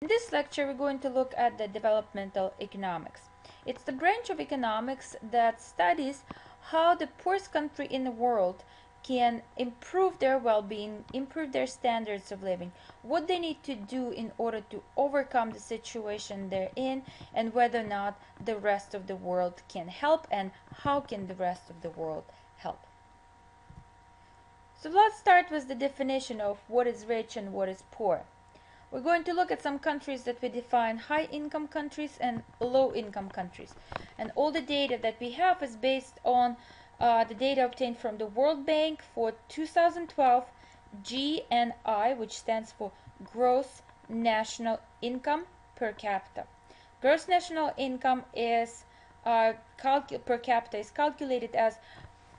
In this lecture, we're going to look at the developmental economics. It's the branch of economics that studies how the poorest country in the world can improve their well-being, improve their standards of living, what they need to do in order to overcome the situation they're in, and whether or not the rest of the world can help, and how can the rest of the world help. So let's start with the definition of what is rich and what is poor. We're going to look at some countries that we define high-income countries and low-income countries. And all the data that we have is based on the data obtained from the World Bank for 2012 GNI, which stands for Gross National Income per capita. Gross national income is per capita is calculated as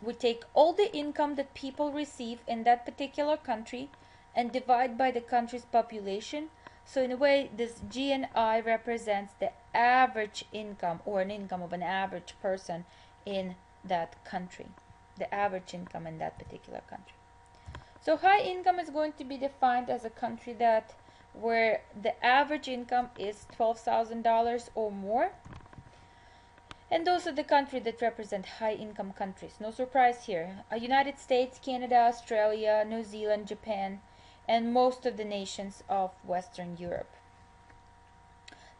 we take all the income that people receive in that particular country and divide by the country's population. So in a way, this GNI represents the average income, or an income of an average person in that country, the average income in that particular country. So high income is going to be defined as a country where the average income is $12,000 or more. And those are the countries that represent high-income countries. No surprise here. United States, Canada, Australia, New Zealand, Japan, and most of the nations of Western Europe.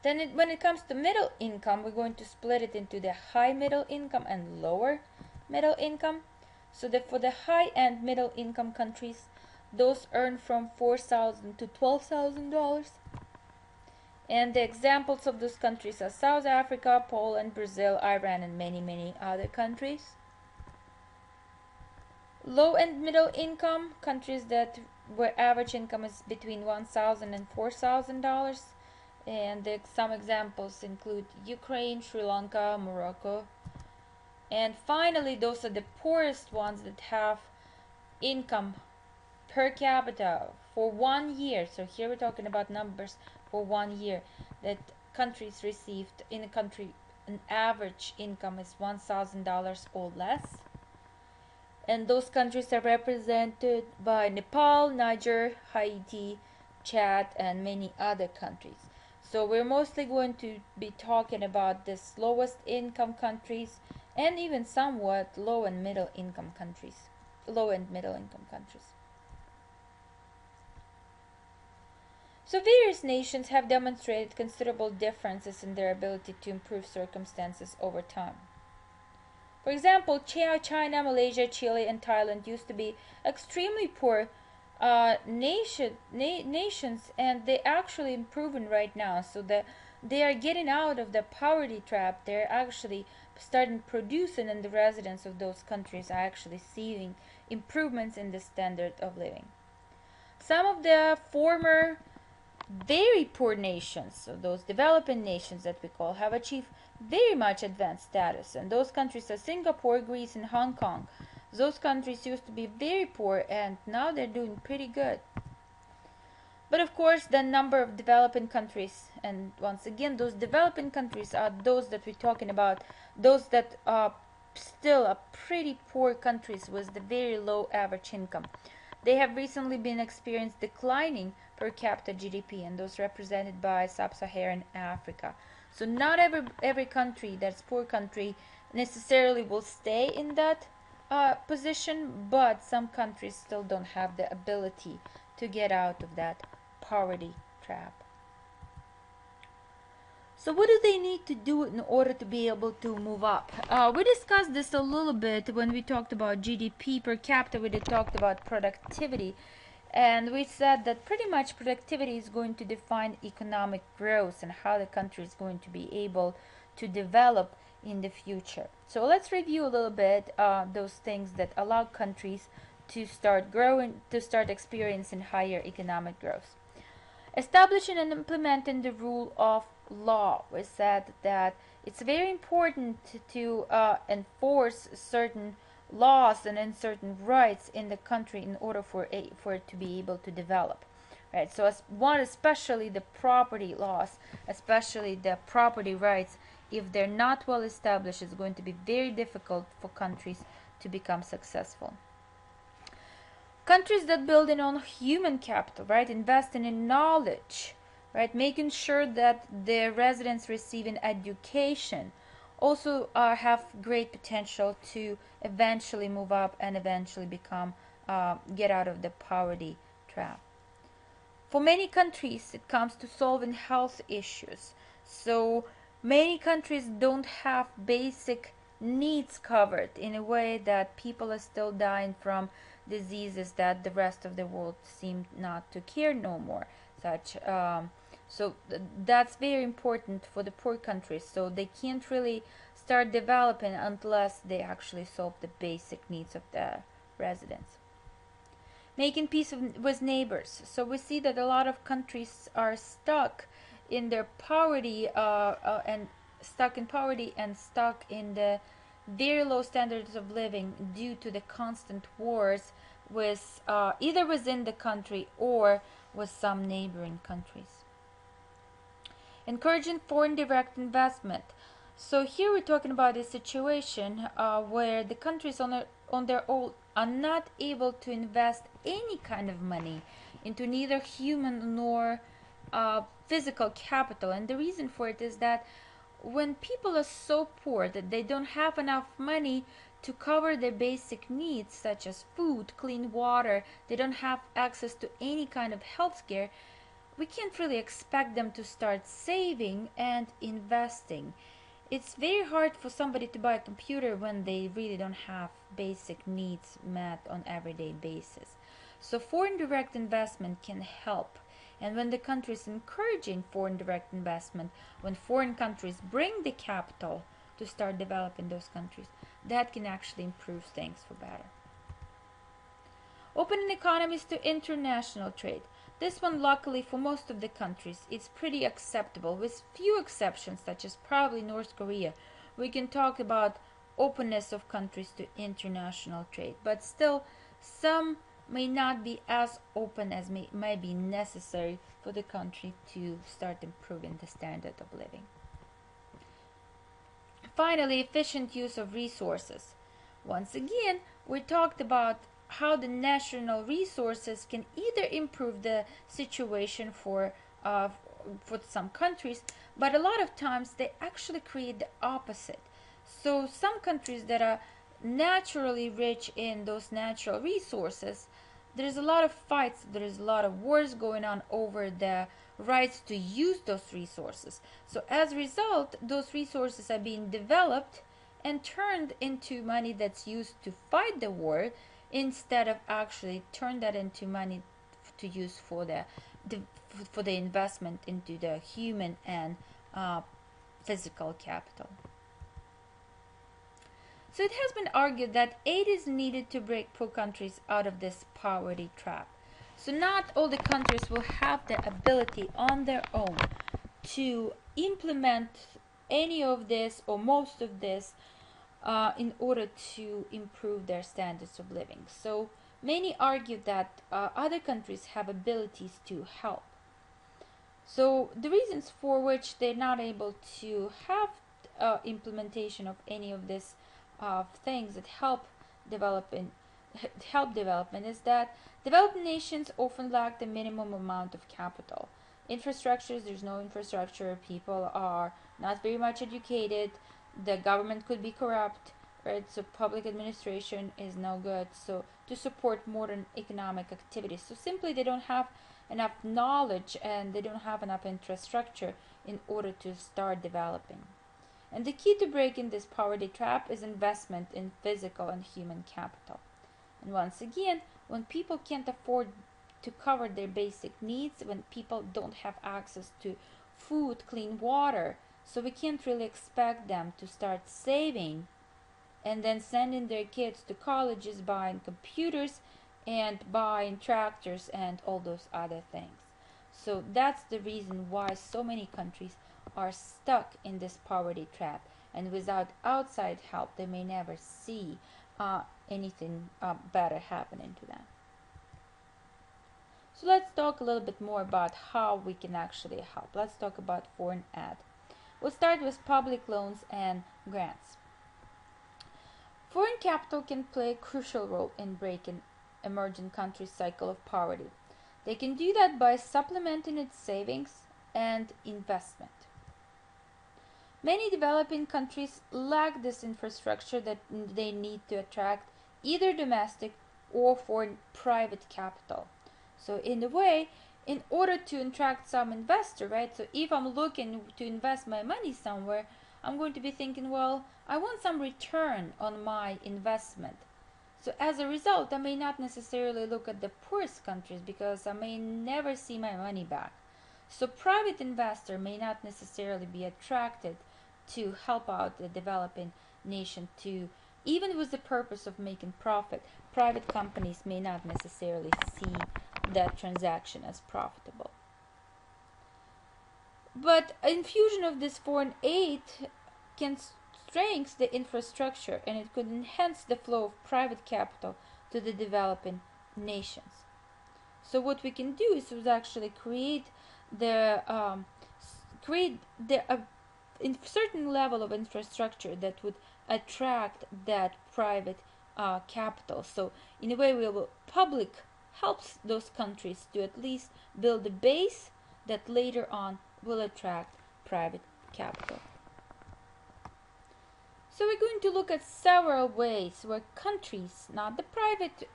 Then when it comes to middle income, we're going to split it into the high middle income and lower middle income. So that for the high and middle income countries, those earn from $4,000 to $12,000. And the examples of those countries are South Africa, Poland, Brazil, Iran, and many, many other countries. Low and middle income countries where average income is between $1,000 and $4,000. And some examples include Ukraine, Sri Lanka, Morocco. And finally, those are the poorest ones that have income per capita for 1 year. So here we're talking about numbers for 1 year that countries received in a country. An average income is $1,000 or less, and those countries are represented by Nepal, Niger, Haiti, Chad, and many other countries. So we're mostly going to be talking about the lowest income countries and even somewhat low and middle income countries. So various nations have demonstrated considerable differences in their ability to improve circumstances over time. For example, China, Malaysia, Chile, and Thailand used to be extremely poor nations, and they're actually improving right now. So they are getting out of the poverty trap. They're actually starting producing, and the residents of those countries are actually seeing improvements in the standard of living. Some of the former very poor nations, so those developing nations that we call, have achieved very much advanced status, and those countries are Singapore, Greece, and Hong Kong. Those countries used to be very poor, and now they're doing pretty good. But of course, the number of developing countries, and once again, those developing countries are those that we're talking about, those that are still pretty poor countries with the very low average income. They have recently been experienced declining per capita GDP, and those represented by sub-Saharan Africa. So not every country that's poor country necessarily will stay in that position, but some countries still don't have the ability to get out of that poverty trap. So what do they need to do in order to be able to move up? We discussed this a little bit when we talked about GDP per capita. We talked about productivity, and we said that pretty much productivity is going to define economic growth and how the country is going to be able to develop in the future. So let's review a little bit those things that allow countries to start growing, to start experiencing higher economic growth. Establishing and implementing the rule of law. We said that it's very important to enforce certain laws and certain rights in the country in order for it to be able to develop. Right? So especially the property laws, especially the property rights, if they're not well established, it's going to be very difficult for countries to become successful. Countries that build in on human capital, right, investing in knowledge, right? Making sure that the residents receive an education also have great potential to eventually move up and eventually become get out of the poverty trap. For many countries, it comes to solving health issues. So many countries don't have basic needs covered in a way that people are still dying from diseases that the rest of the world seem not to care no more. That's very important for the poor countries. So they can't really start developing unless they actually solve the basic needs of the residents. Making peace with neighbors. So we see that a lot of countries are stuck in their poverty and stuck in poverty and stuck in the very low standards of living due to the constant wars with either within the country or with some neighboring countries. Encouraging foreign direct investment. So here we're talking about a situation where the countries on their own are not able to invest any kind of money into neither human nor physical capital. And the reason for it is that when people are so poor that they don't have enough money to cover their basic needs such as food, clean water, they don't have access to any kind of health care, we can't really expect them to start saving and investing. It's very hard for somebody to buy a computer when they really don't have basic needs met on everyday basis. So foreign direct investment can help. And when the country is encouraging foreign direct investment, when foreign countries bring the capital to start developing those countries, that can actually improve things for better. Opening economies to international trade. This one, luckily for most of the countries, is pretty acceptable, with few exceptions such as probably North Korea. We can talk about openness of countries to international trade, but still some may not be as open as may be necessary for the country to start improving the standard of living. Finally, efficient use of resources. Once again, we talked about how the national resources can either improve the situation for some countries, but a lot of times they actually create the opposite. So some countries that are naturally rich in those natural resources, there's a lot of fights, there's a lot of wars going on over the rights to use those resources. So as a result, those resources are being developed and turned into money that's used to fight the war, instead of actually turn that into money to use for the investment into the human and physical capital. So it has been argued that aid is needed to break poor countries out of this poverty trap. So not all the countries will have the ability on their own to implement any of this or most of this in order to improve their standards of living. So many argue that other countries have abilities to help. So the reasons for which they're not able to have implementation of any of these things that help development is that developed nations often lack the minimum amount of capital. Infrastructures, there's no infrastructure, people are not very much educated, the government could be corrupt, right? So public administration is no good. So to support modern economic activities, so simply they don't have enough knowledge and they don't have enough infrastructure in order to start developing. And the key to breaking this poverty trap is investment in physical and human capital. And once again, when people can't afford to cover their basic needs, when people don't have access to food, clean water, so we can't really expect them to start saving and then sending their kids to colleges, buying computers and buying tractors and all those other things. So that's the reason why so many countries are stuck in this poverty trap, and without outside help they may never see anything better happening to them. So let's talk a little bit more about how we can actually help. Let's talk about foreign aid. We'll start with public loans and grants. Foreign capital can play a crucial role in breaking emerging countries' cycle of poverty. They can do that by supplementing its savings and investment. Many developing countries lack this infrastructure that they need to attract either domestic or foreign private capital. So in a way, in order to attract some investor, right? So if I'm looking to invest my money somewhere, I'm going to be thinking, well, I want some return on my investment. So as a result, I may not necessarily look at the poorest countries because I may never see my money back. So private investor may not necessarily be attracted to help out the developing nation to, even with the purpose of making profit, private companies may not necessarily see that transaction as profitable. But infusion of this foreign aid can strengthen the infrastructure, and it could enhance the flow of private capital to the developing nations. So what we can do is actually create the certain level of infrastructure that would attract that private capital. So in a way, public helps those countries to at least build a base that later on will attract private capital. So we're going to look at several ways where countries, not the private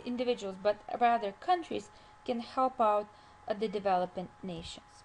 individuals, but rather countries, can help out the developing nations.